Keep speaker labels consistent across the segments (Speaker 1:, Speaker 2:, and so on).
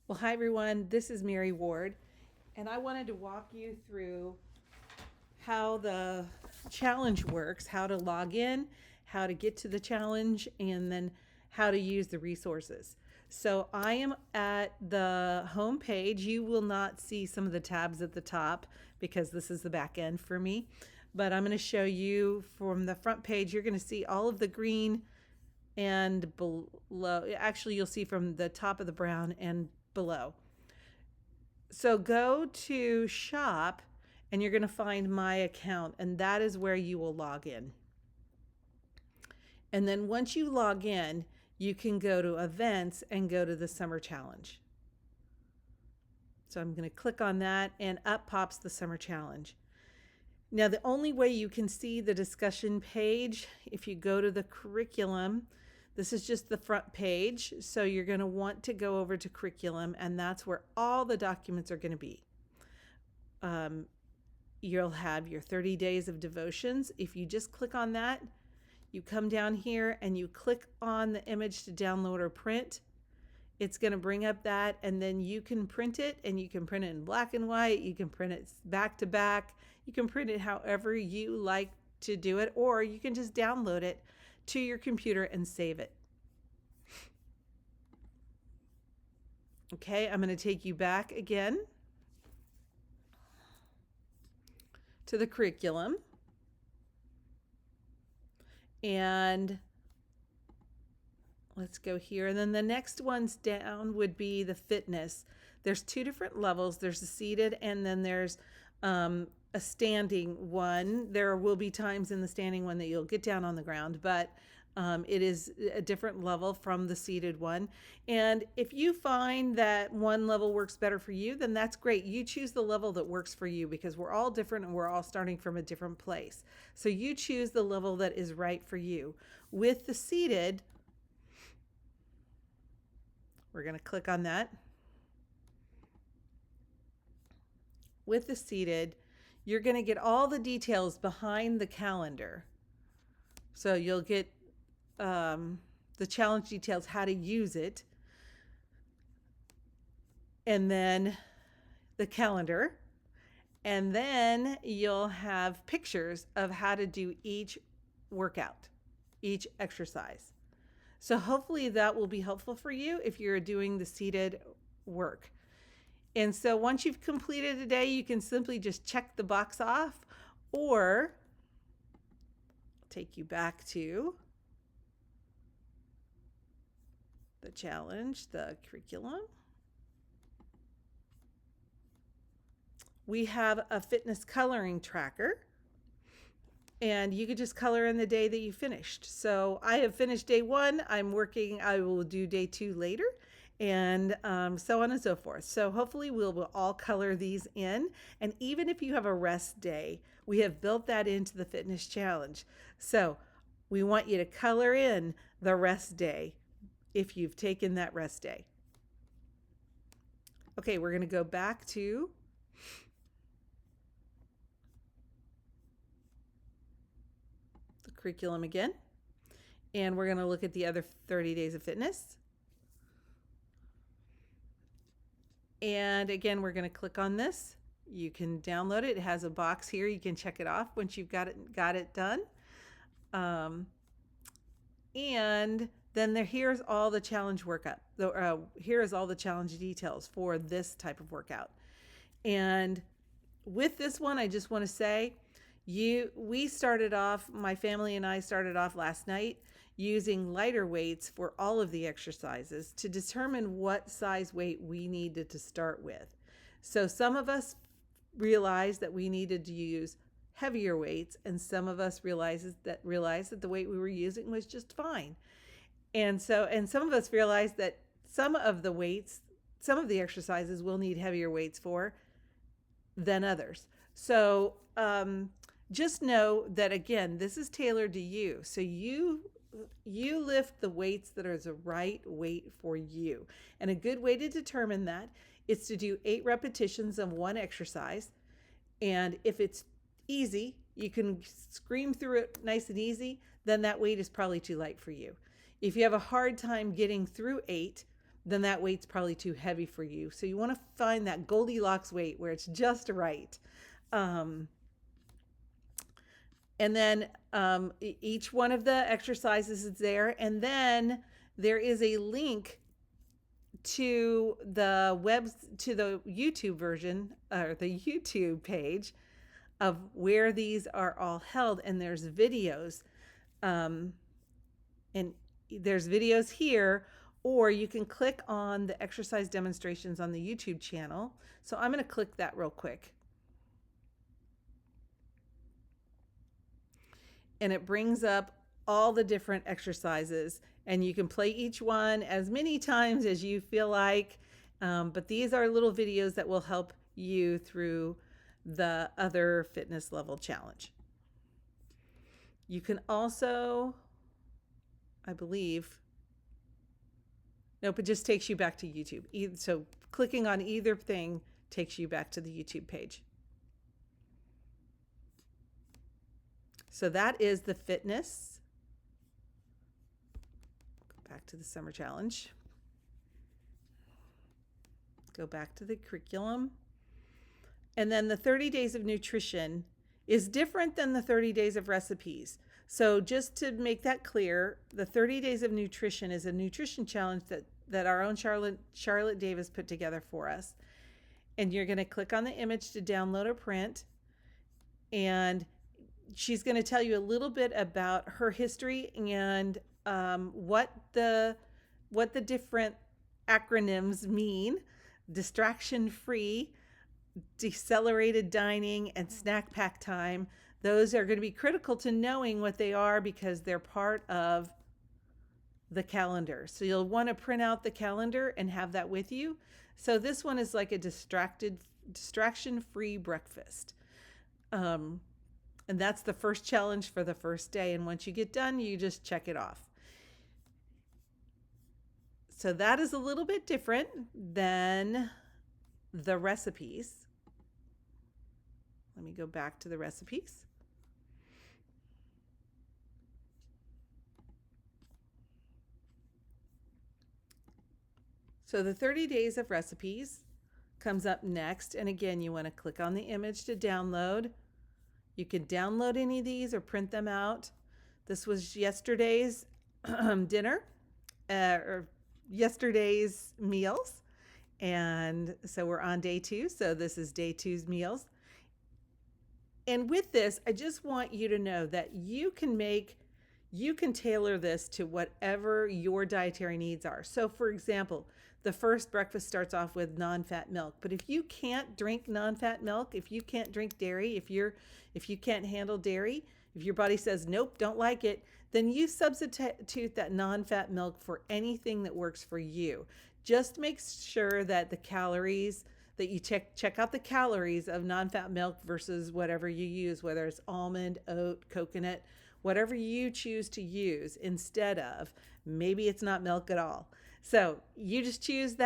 Speaker 1: Well, hi everyone. This is Mary Ward, and I wanted to walk you through how the challenge works, how to log in, how to get to the challenge, and then how to use the resources. So I am at the home page. You will not see some of the tabs at the top because this is the back end for me. But I'm going to show you from the front page. You're going to see all of the green and below. Actually, you'll see from the top of the brown and below. So go to shop and you're going to find my account, and that is where you will log in. And then once you log in, you can go to events and go to the summer challenge. So I'm going to click on that and up pops the summer challenge. Now, the only way you can see the discussion page, if you go to the curriculum, this is just the front page. So you're going to want to go over to curriculum, and that's where all the documents are going to be. You'll have your 30 days of devotions. If you just click on that, you come down here and you click on the image to download or print. It's going to bring up that, and then you can print it, and you can print it in black and white. You can print it back to back. You can print it however you like to do it, or you can just download it to your computer and save it. Okay, I'm going to take you back again to the curriculum. And let's go here. And then the next ones down would be the fitness. There's two different levels. There's a seated, and then there's a standing one. There will be times in the standing one that you'll get down on the ground, but it is a different level from the seated one. And if you find that one level works better for you, then that's great. You choose the level that works for you, because we're all different and we're all starting from a different place. So you choose the level that is right for you. With the seated, we're going to click on that. With the seated, you're going to get all the details behind the calendar. So you'll get the challenge details, how to use it, and then the calendar. And then you'll have pictures of how to do each workout, each exercise. So hopefully that will be helpful for you if you're doing the seated work. And so once you've completed a day, you can simply just check the box off, or take you back to the challenge, the curriculum. We have a fitness coloring tracker, and you could just color in the day that you finished. So I have finished day 1. I'm working, I will do day 2 later, and so on and so forth. So hopefully we'll all color these in. And even if you have a rest day, we have built that into the fitness challenge. So we want you to color in the rest day if you've taken that rest day. Okay, we're going to go back to the curriculum again, and we're going to look at the other 30 days of fitness. And again, we're going to click on this. You can download it. It has a box here. You can check it off once you've got it done. And then here's all the challenge workout. Here is all the challenge details for this type of workout. And with this one, I just want to say, we started off, my family and I started off last night using lighter weights for all of the exercises to determine what size weight we needed to start with. So some of us realized that we needed to use heavier weights, and some of us realized that the weight we were using was just fine. And some of us realized that some of the exercises will need heavier weights for than others. So just know that, again, this is tailored to you. So you lift the weights that are the right weight for you. And a good way to determine that is to do 8 repetitions of one exercise. And if it's easy, you can scream through it nice and easy, then that weight is probably too light for you. If you have a hard time getting through 8, then that weight's probably too heavy for you. So you want to find that Goldilocks weight where it's just right. Um, and then each one of the exercises is there. And then there is a link to the YouTube version, or the YouTube page of where these are all held. And there's videos. And there's videos here, or you can click on the exercise demonstrations on the YouTube channel. So I'm going to click that real quick. And it brings up all the different exercises, and you can play each one as many times as you feel like. But these are little videos that will help you through the other fitness level challenge. You can also, I believe, nope, it just takes you back to YouTube. So clicking on either thing takes you back to the YouTube page. So that is the fitness. Go back to the summer challenge. Go back to the curriculum. And then the 30 days of nutrition is different than the 30 days of recipes. So just to make that clear, the 30 days of nutrition is a nutrition challenge that our own Charlotte Davis put together for us. And you're going to click on the image to download or print. And she's going to tell you a little bit about her history and what the different acronyms mean: distraction free, decelerated dining, and snack pack time. Those are going to be critical to knowing what they are because they're part of the calendar. So you'll want to print out the calendar and have that with you. So this one is like a distraction-free breakfast. And that's the first challenge for the first day. And once you get done, you just check it off. So that is a little bit different than the recipes. Let me go back to the recipes. So the 30 days of recipes comes up next. And again, you want to click on the image to download. You can download any of these or print them out. This was yesterday's dinner, or yesterday's meals. And so we're on day 2. So this is day 2's meals. And with this, I just want you to know that you can tailor this to whatever your dietary needs are. So for example, the first breakfast starts off with non-fat milk. But if you can't drink non-fat milk, if you can't drink dairy, if you can't handle dairy, if your body says, nope, don't like it, then you substitute that non-fat milk for anything that works for you. Just make sure that the calories, that you check out the calories of non-fat milk versus whatever you use, whether it's almond, oat, coconut, whatever you choose to use instead of, maybe it's not milk at all. So you just choose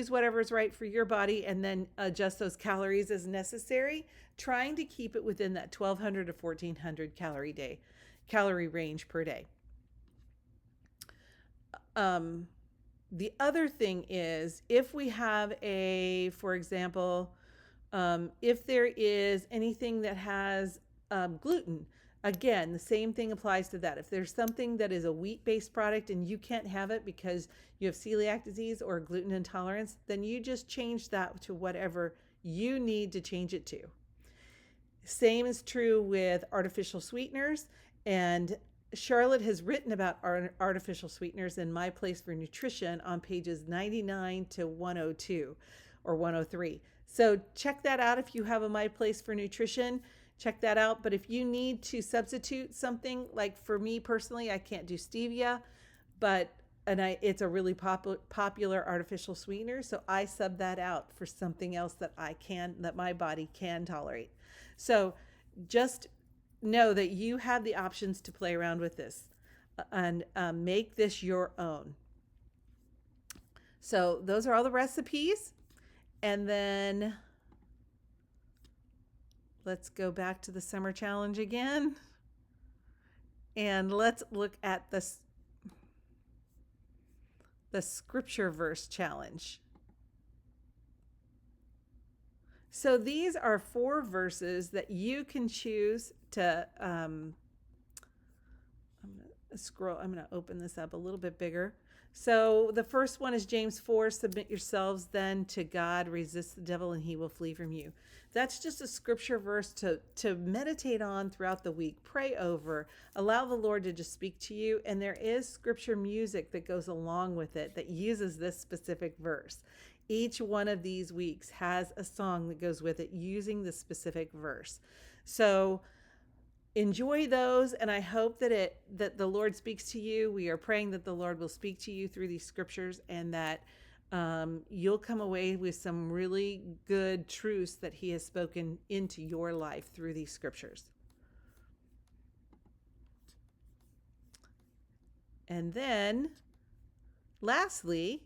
Speaker 1: whatever is right for your body, and then adjust those calories as necessary, trying to keep it within that 1,200 to 1,400 calorie range per day. The other thing is, if we have for example, if there is anything that has gluten, again, the same thing applies to that. If there's something that is a wheat-based product and you can't have it because you have celiac disease or gluten intolerance, then you just change that to whatever you need to change it to. Same is true with artificial sweeteners. And Charlotte has written about artificial sweeteners in My Place for Nutrition on pages 99 to 102 or 103. So check that out if you have a My Place for Nutrition. Check that out. But if you need to substitute something, like for me personally, I can't do stevia, it's a really popular artificial sweetener, so I sub that out for something else that my body can tolerate. So just know that you have the options to play around with this and make this your own. So those are all the recipes. And then let's go back to the summer challenge again. And let's look at this. the scripture verse challenge. So these are 4 verses that you can choose to I'm going to open this up a little bit bigger. So the first one is James 4, submit yourselves then to God, resist the devil and he will flee from you. That's just a scripture verse to meditate on throughout the week, pray over, allow the Lord to just speak to you. And there is scripture music that goes along with it that uses this specific verse. Each one of these weeks has a song that goes with it using the specific verse. So enjoy those, and I hope that the Lord speaks to you. We are praying that the Lord will speak to you through these scriptures, and that you'll come away with some really good truths that he has spoken into your life through these scriptures. And then lastly,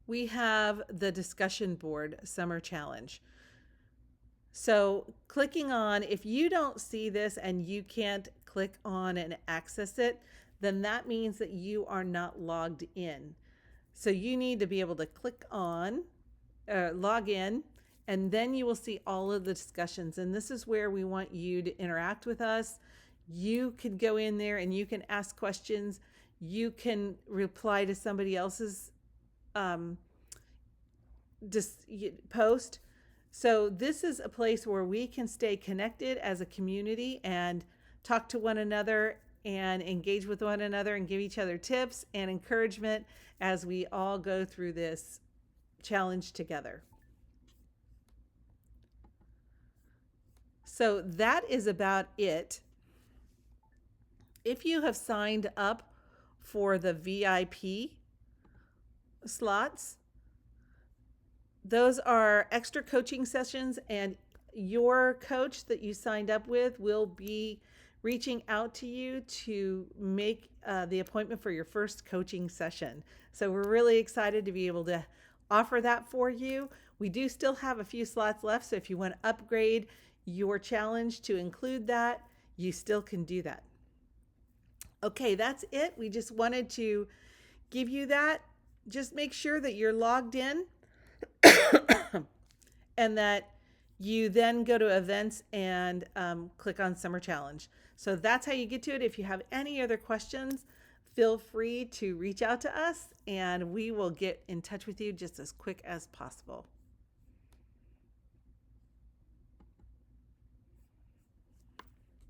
Speaker 1: we have the discussion board summer challenge. So clicking on, if you don't see this and you can't click on and access it, then that means that you are not logged in. So you need to be able to click on, log in, and then you will see all of the discussions. And this is where we want you to interact with us. You can go in there and you can ask questions. You can reply to somebody else's post. So this is a place where we can stay connected as a community and talk to one another and engage with one another and give each other tips and encouragement as we all go through this challenge together. So that is about it. If you have signed up for the VIP slots, those are extra coaching sessions, and your coach that you signed up with will be reaching out to you to make the appointment for your first coaching session. So we're really excited to be able to offer that for you. We do still have a few slots left, so if you want to upgrade your challenge to include that, you still can do that. Okay, that's it. We just wanted to give you that. Just make sure that you're logged in and that you then go to events and click on Summer Challenge. So that's how you get to it. If you have any other questions, feel free to reach out to us and we will get in touch with you just as quick as possible.